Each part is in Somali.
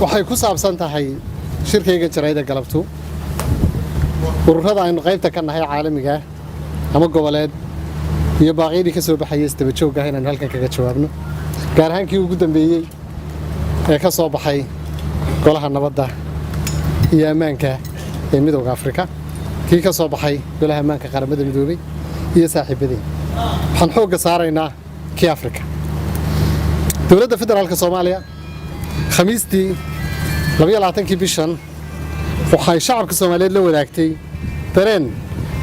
waxay ku saabsan tahay shirkayga jarayda galabtu ururada aynu qaybta ka nahay caalamiga ama goboleed iyo baaqyadii ka soo baxay isdaba joog ah inaan halkan kaga jawaabno gaar ahaan kii ugu dambeeyay ee ka soo baxay golaha nabadda iyo ammaanka ee midowga Afrika kii ka soo baxay golaha ammaanka qaramada midoobay iyo saaxiibadii waxaan xoogga saaraynaa kii Afrika dowladda federaalka Soomaaliya khamiistii 22 bishan waxay shacabka Soomaaliyeed la wadaagtay dareen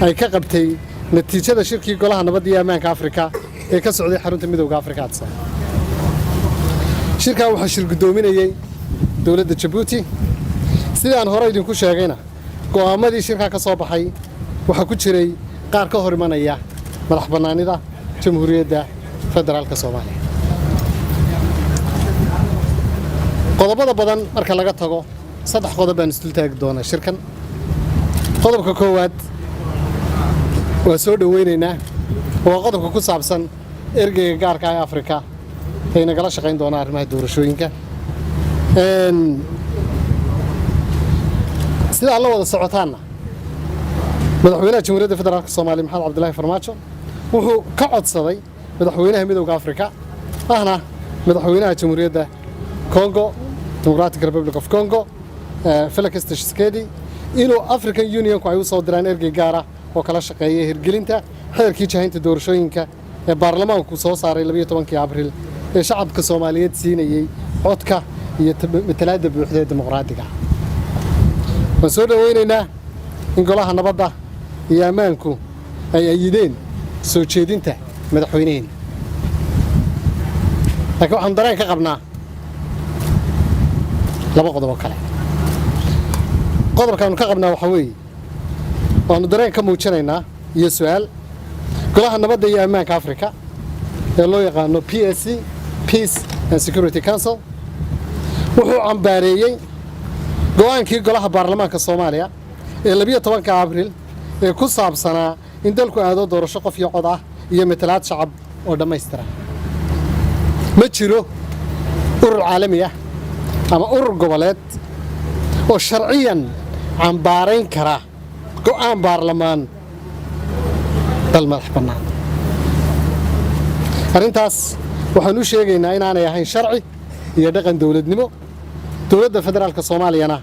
ay ka qabtay natiijada shirkii golaha nabadda iyo ammaanka Afrika ee ka socday xarunta midowga Afrika shirka waxa shir gudoominayay dowladda Djibouti sidaan hore idinku sheegayna go'aamadii shirka ka soo baxay waxa ku jiray qaar ka hor imanaya madax bannaanida jamhuuriyadda federaalka Soomaaliya qodobada badan marka laga tago saddex qodob baan isdul taagi doonaa shirkan qodobka koowaad waa soo dhaweynaynaa waa qodobka ku saabsan ergeyga gaarka ah ee Afrika ee nagala shaqayn doona arrimaha doorashooyinka sida alla wada socotaana madaxweynaha jamhuuriyadda federaalka Soomaaliya Maxamed Cabdullaahi Farmaajo wuxuu ka codsaday madaxweynaha midowga Afrika ahna madaxweynaha jamhuuriyadda Congo Democratic Republic of Congo Felix Tshisekedi inuu African Union ku ay u soo diraan ergey gaar ah oo kala shaqeeya hirgelinta xeerkii jahaynta doorashooyinka ee baarlamaanku soo saaray 12 Abriil ee shacabka Soomaaliyeed siinayay codka iyo matalaadda buuxda ee dimuqraadiga waan soo dhaweynaynaa in golaha nabadda iyo ammaanku ay ayideen soo jeedinta madaxweynaheena laakiin waxaan dareen ka qabnaa laba qodob oo kale qodobkan ka qabnaa waxa weeye waanu dareen ka muujinaynaa iyo su'aal golaha nabadda iyo ammaanka Afrika ee loo yaqaano PSC Peace and Security Council wuxuu cambaareeyay go'aankii golaha baarlamaanka Soomaaliya ee 12 Abriil ee ku saabsanaa in dalku aado doorasho qof iyo cod ah iyo matalaad shacab oo dhameystiran ma jiro urur caalami ah ama urur goboleed oo sharciyan cambaarayn kara go'aan baarlamaan dal madax bannaan arrintaas waxaan u sheegaynaa inaanay ahayn sharci iyo dhaqan dawladnimo dowladda federaalka Soomaaliyana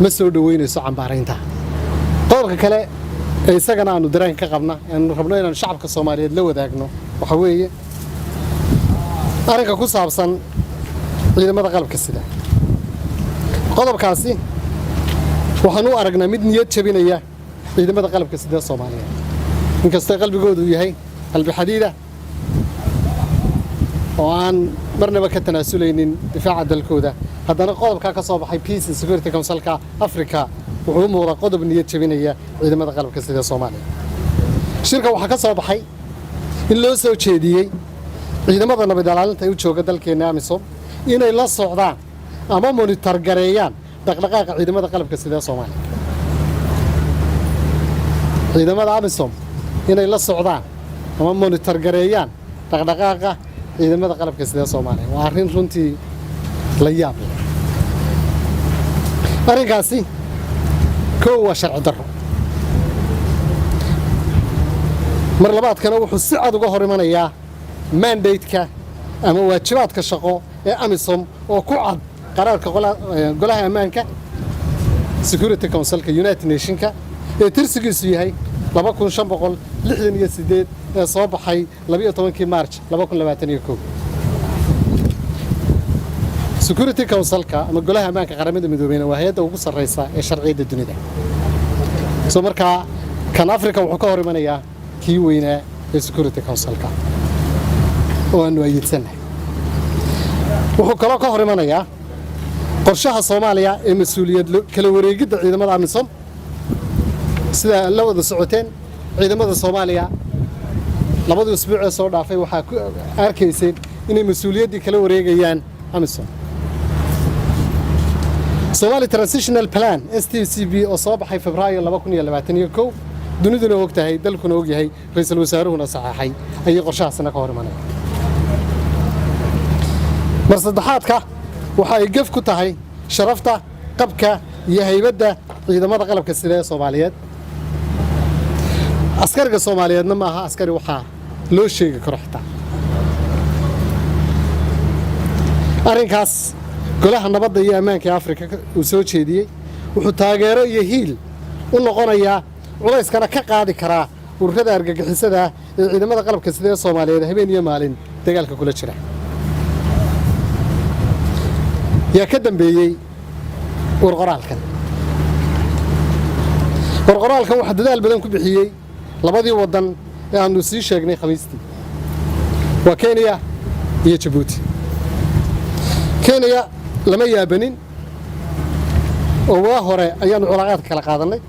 ma soo dhaweynayso cambaaraynta qodobka kale ee isagana aanu dareen ka qabna aanu rabno inaan shacabka Soomaaliyeed la wadaagno waxa weeye arrinka ku saabsan ciidamada qalabka sida qodobkaasi waxaan u aragnaa mid niyad jabinaya ciidamada qalabka sida Soomaaliya inkastoo qalbigoodu yahay qalbi xadiida oo aan marnaba ka tanaasuleynin difaaca dalkooda haddana qodobka ka soo baxay Peace and Security Council-ka Afrika wuxuu u muuqdaa qodob niyad jabinaya ciidamada qalabka sida Soomaaliya shirka waxa ka soo baxay in loo soo jeediyay ciidamada nabad ilaalinta ee u jooga dalkeena AMISOM inay la socdaan ama monitor gareeyaan dhaqdhaqaaqa ciidamada qalabka sida Soomaaliya ciidamada AMISOM inay la socdaan ama monitor gareeyaan dhaqdhaqaaqa ciidamada qalabka sida Soomaaliya waa arrin runtii la yaab leh arrinkaasi waa sharci darro mar labaadkana wuxuu si cad uga hor imanayaa mandate-ka ama waajibaadka shaqo ee AMISOM oo ku cad qaraarka golaha ammaanka Security Council-ka United Nations-ka ee tirsigiisu yahay 2568 ee soo baxay 12 March 2021 Security Council-ka ama golaha ammaanka qaramada midoobay waa hay'adda ugu sarreysa ee sharciyada dunida soo markaa kan Afrika wuxuu ka hor imanayaa kii weynaa ee Security Council-ka oo aanu ayidsanahay wuxuu kaloo ka hor imanayaa qorshaha Soomaaliya ee mas'uuliyad kala wareegidda ciidamada AMISOM sida la wada socoteen ciidamada Soomaaliya labadii usbuuc ee soo dhaafay waxa ku arkaysay inay mas'uuliyaddii kala wareegayaan AMISOM Somali Transitional Plan STCP oo soo baxay Febraayo 2021 duniduna og tahay dalkuna og yahay ra'iisul wasaaruhuna saxaxay ayay qorshahaasna ka hor imanayaan mar saddexaadka waxa ay gaf ku tahay sharafta qabka iyo haybadda ciidamada qalabka sida ee Soomaaliyeed askariga Soomaaliyeedna ma aha askari waxa loo sheegi karo xitaa arrinkaas golaha nabadda iyo ammaanka Afrika uu soo jeediyay wuxuu taageero iyo hiil u noqonayaa culayskana ka qaadi karaa ururada argagixisada ee ciidamada qalabka sida ee Soomaaliyeed habeen iyo maalin dagaalka kula jira yaa ka dambeeyay warqoraalkan waxa dadaal badan ku bixiyay labadii wadan ee aanu sii sheegnay Khamiistii waa Kenya iyo Djibouti Kenya lama yaabanin oo waa hore ayaanu culaaqaad kala qaadanay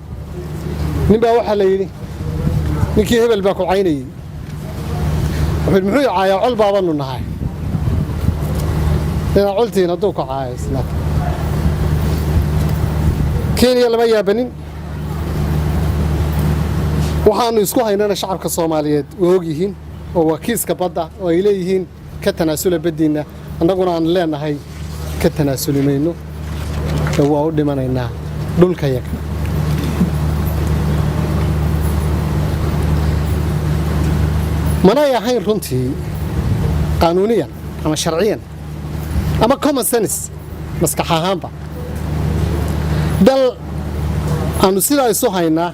nin baa waxa la yiri ninkii hebel baa ku caynayay wuxuu muxuu caayaa col baabanu nahay ina coltiin haduu ku caayay isla Kenya lama yaabanin waxaanu isku haynana shacabka Soomaaliyeed oo og yihiin oo wakiiska badda oo ay leeyihiin ka tanaasula baddiina annaguna aan leenahay ka tanaasulimayno waa u dhimanaynaa dhulka yaga mana yahayn runtii qaanuuniyan ama sharciyan ama common sense maskax ahaanba dal aanu sidaa isu haynaa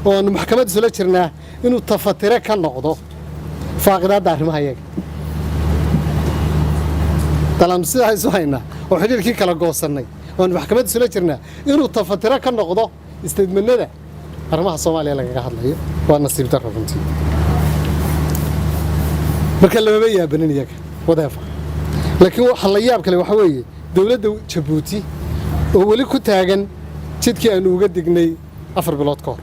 oo aanu maxkamad isula jirnaa inuu tafatire ka noqdo faaqidaadda arrimaha yaga dal aanu sidaa isu haynaa oo xidhiirkii kala goosannay oo aanu maxkamad isula jirnaa inuu tafatire ka noqdo isteedmanada arrimaha Soomaaliya lagaga hadlayo waa nasiib darro runtii marka lama yaabanin iyaga wadafa laakiin waxa la yaab kale waxa weeye dawladda Djibouti oo wali ku taagan jidkii aanu uga dignay 4 bilood ka hor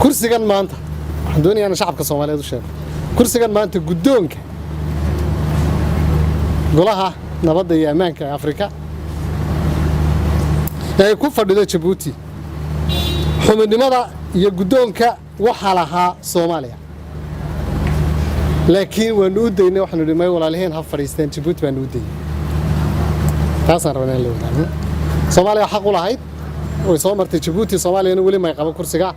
kursigan maanta waxaan doonayaa shacabka Soomaaliyeed u sheego kursigan maanta guddoonka golaha nabadda iyo ammaanka Afrika ay ku fadhido Djibouti xubinimada iyo guddoonka waxa lahaa Soomaaliya laakiin waanu u daynay waxaanu dhimay walaalaheen ha fariisteen Djibouti baanu u daynay taasaan rabnaa la wadaagno Soomaaliya xaq u lahayd oo soo martay Djibouti Soomaaliyana wali ma qabo kursiga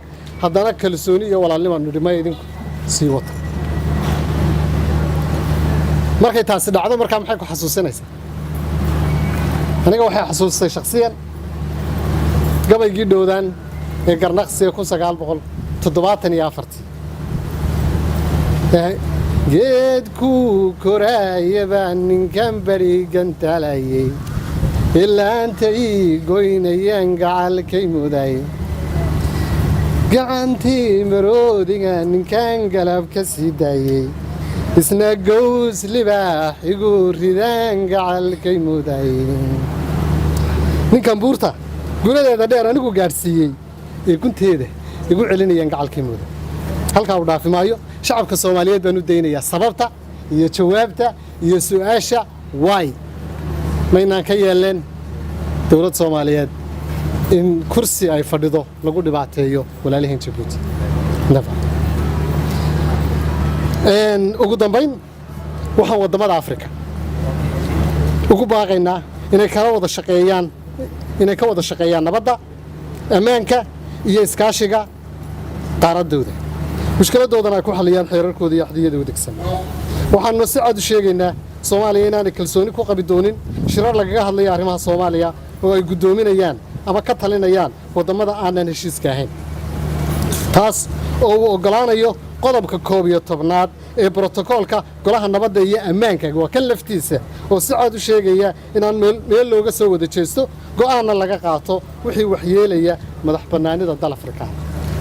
haddana kalsooni iyo walaalnimo aanu dhimay idinku sii wata markay taasi dhacdo markaa maxay ku xasuusinaysaa aniga waxay xasuustay shakhsiyan gabaygii dhowdaan ee garnaqsiga 1974 geedku koraayaba ninkan barigan talayay ilaa antay goynayaan gacalkay muday gacantii maroodiga ninkan galab ka sii daayay isna gows libaax igu ridaan gacalkay muday ninkan buurta gunadeeda dheer anigu gaarsiiyey ee gunteeda igu celinayaan gacalkay muday halka uu dhaafimaayo shacabka Soomaaliyeed baan u daynayaa sababta iyo jawaabta iyo su'aasha why maynaan ka yeeleen dawlad Soomaaliyeed in kursi ay fadhido lagu dhibaateeyo walaalaheen Djibouti nafa ugu dambayn waxaan wadamada Afrika ugu baaqaynaa inay ka wada shaqeeyaan nabadda ammaanka iyo iskaashiga qaaradooda mushkiladoodana ay ku xaliyaan xeerarkooda iyo axdiyada degsan waxaanu si cad u sheegaynaa Soomaaliya inaanay kalsooni ku qabi doonin shirar lagaga hadlayo arrimaha Soomaaliya oo ay gudoominayaan ama ka talinayaan wadamada aanan heshiiska ahayn taas oo uu ogolaanayo qodobka 11aad ee borotokoolka golaha nabadda iyo ammaanka waa kan laftiisa oo si cad u sheegaya inaan meel looga soo wada jeesto go'aanna laga qaato wixii waxyeelaya madax bannaanida dal Afrikaan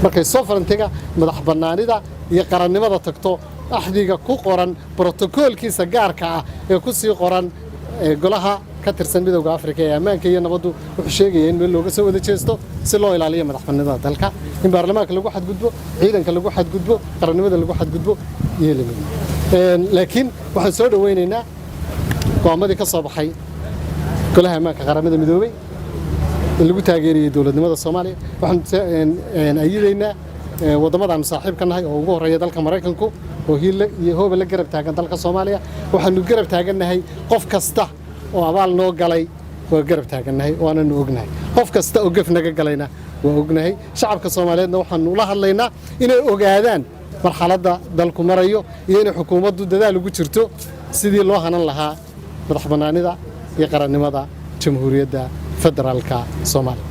markay sovereignty-ga madax bannaanida iyo qarannimada tagto axdiga ku qoran borotokoolkiisa gaarka ah ee ku sii qoran golaha ka tirsan midowga Afrika ee ammaanka iyo nabaddu wuxuu sheegayay in meel looga soo wada jeesto si loo ilaaliyo madax bannaanida dalka in baarlamaanka lagu xadgudbo ciidanka lagu xadgudbo qarannimada lagu xadgudbo yeelin laakiin waxaan soo dhaweynaynaa go'aamadii ka soo baxay golaha ammaanka qaramada midoobay lagu taageeriyay dawladnimada Soomaaliya waxaan ayideynaa wadamadan saaxiibka nahay oo ugu horeeya dalka Mareykanku oo hiil iyo hoob la garab taagan dalka Soomaaliya waxaanu garab taaganahay qof kasta oo abaal noo galay waa garab taagannahay waananu ognahay qof kasta oo gef naga galayna waa ognahay shacabka Soomaaliyeedna waxaanu la hadlaynaa inay ogaadaan marxaladda dalku marayo iyo in xukuumaddu dadaal ugu jirto sidii loo hanan lahaa madax bannaanida iyo qarannimada Jamhuuriyadda Federaalka Soomaaliya